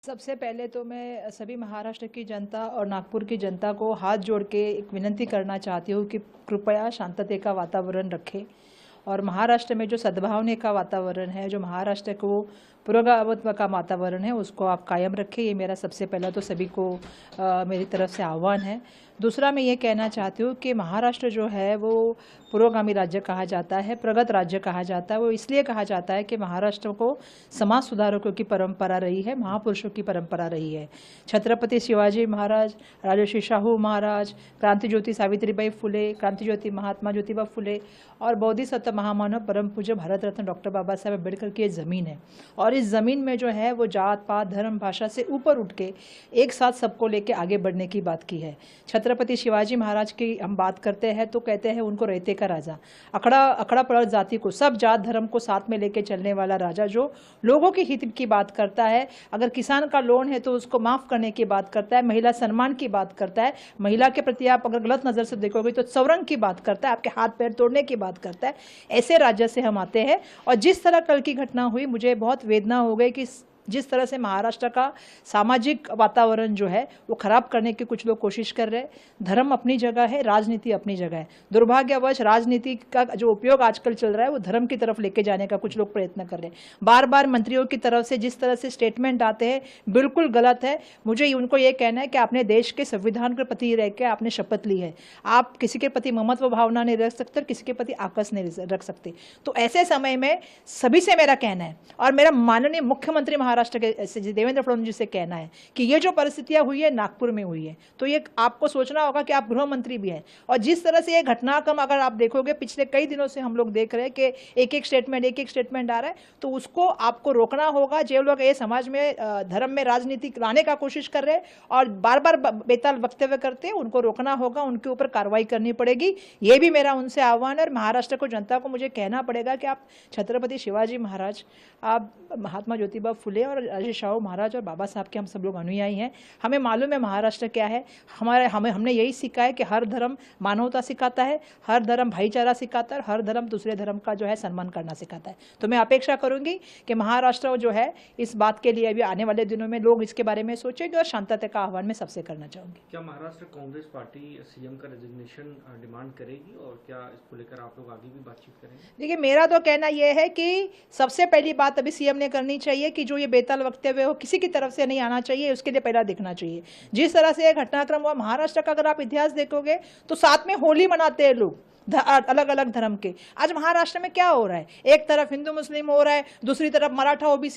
सबसे पहले तो मैं सभी महाराष्ट्र की जनता और नागपुर की जनता को हाथ जोड़ के एक विनती करना चाहती हूँ कि कृपया शांतता का वातावरण रखें और महाराष्ट्र में जो सद्भावना का वातावरण है, जो महाराष्ट्र को पुरोगामित्व का वातावरण है, उसको आप कायम रखें। ये मेरा सबसे पहला तो सभी को मेरी तरफ से आह्वान है। दूसरा मैं ये कहना चाहती हूँ कि महाराष्ट्र जो है वो पुरोगामी राज्य कहा जाता है, प्रगत राज्य कहा जाता है। वो इसलिए कहा जाता है कि महाराष्ट्र को समाज सुधारकों की परंपरा रही है, महापुरुषों की परंपरा रही है। छत्रपति शिवाजी महाराज, राजर्षि शाहू महाराज, क्रांति ज्योति सावित्रीबाई फुले, क्रांति ज्योति महात्मा ज्योतिबा फुले और बोधिसत्व महामानव परम पूज्य भारत रत्न डॉक्टर बाबा साहेब अम्बेडकर की ये ज़मीन है। और इस ज़मीन में जो है वो जात पात धर्म भाषा से ऊपर उठ के एक साथ सबको लेके आगे बढ़ने की बात की है। छत्रपति शिवाजी महाराज की हम बात करते हैं तो कहते हैं उनको रहते का राजा, अखड़ा अखड़ा पड़त जाति को, सब जात धर्म को साथ में लेके चलने वाला राजा, जो लोगों के हित की बात करता है। अगर किसान का लोन है तो उसको माफ़ करने की बात करता है, महिला सम्मान की बात करता है, महिला के प्रति आप अगर गलत नज़र से देखोगे तो सवरंग की बात करता है, आपके हाथ पैर तोड़ने की बात करता है। ऐसे राज्य से हम आते हैं और जिस तरह कल की घटना हुई, मुझे बहुत वेदना हो गई कि जिस तरह से महाराष्ट्र का सामाजिक वातावरण जो है वो खराब करने की कुछ लोग कोशिश कर रहे हैं। धर्म अपनी जगह है, राजनीति अपनी जगह है। दुर्भाग्यवश राजनीति का जो उपयोग आजकल चल रहा है वो धर्म की तरफ लेके जाने का कुछ लोग प्रयत्न कर रहे हैं। बार बार मंत्रियों की तरफ से जिस तरह से स्टेटमेंट आते हैं बिल्कुल गलत है। मुझे उनको ये कहना है कि आपने देश के संविधान के प्रति रह के आपने शपथ ली है, आप किसी के प्रति ममत्व भावना नहीं रख सकते और किसी के प्रति आकस नहीं रख सकते। तो ऐसे समय में सभी से मेरा कहना है और मेरा माननीय मुख्यमंत्री महाराष्ट्र के देवेंद्र फडणवीस जी से कहना है कि ये जो परिस्थितियां हुई है नागपुर में हुई है, तो ये आपको सोचना होगा कि आप गृह मंत्री भी हैं। और जिस तरह से ये घटनाक्रम अगर आप देखोगे पिछले कई दिनों से हम लोग देख रहे हैं कि एक एक स्टेटमेंट आ रहा है, तो उसको आपको रोकना होगा। जो लोग ये समाज में धर्म में राजनीति लाने का कोशिश कर रहे हैं और बार बार बेताल वक्तव्य करते हैं, उनको रोकना होगा, उनके ऊपर कार्रवाई करनी पड़ेगी। ये भी मेरा उनसे आह्वान है। और महाराष्ट्र को जनता को मुझे कहना पड़ेगा कि आप छत्रपति शिवाजी महाराज, आप महात्मा ज्योतिबा फुले और राजर्षि शाहू महाराज और बाबा साहब के हम सब लोग अनुयायी हैं। हमें मालूम है महाराष्ट्र क्या है। हमने यही सीखा है कि हर धर्म मानवता सिखाता है, हर धर्म भाईचारा सिखाता है, हर धर्म दूसरे धर्म का जो है सम्मान करना सिखाता है। तो मैं अपेक्षा करूंगी कि महाराष्ट्र जो है इस बात के लिए अभी आने वाले दिनों में लोग इसके बारे में सोचेंगे और शांतता का आह्वान मैं सबसे करना चाहूंगी। क्या महाराष्ट्र कांग्रेस पार्टी सीएम का रेजिग्नेशन डिमांड करेगी और क्या इसको लेकर आप लोग आगे भी बातचीत करेंगे? देखिए, मेरा तो कहना यह है कि सबसे पहली बात अभी सीएम ने करनी चाहिए कि जो ये बेताल वक्तव्य हो किसी की तरफ से नहीं आना चाहिए, उसके लिए पहला देखना चाहिए। जिस तरह से घटनाक्रम हुआ महाराष्ट्र का, अगर आप इतिहास देखोगे तो साथ में होली मनाते हैं लोग अलग अलग धर्म के। आज महाराष्ट्र में क्या हो रहा है, एक तरफ हिंदू मुस्लिम हो रहा है, दूसरी तरफ मराठा ओबीसी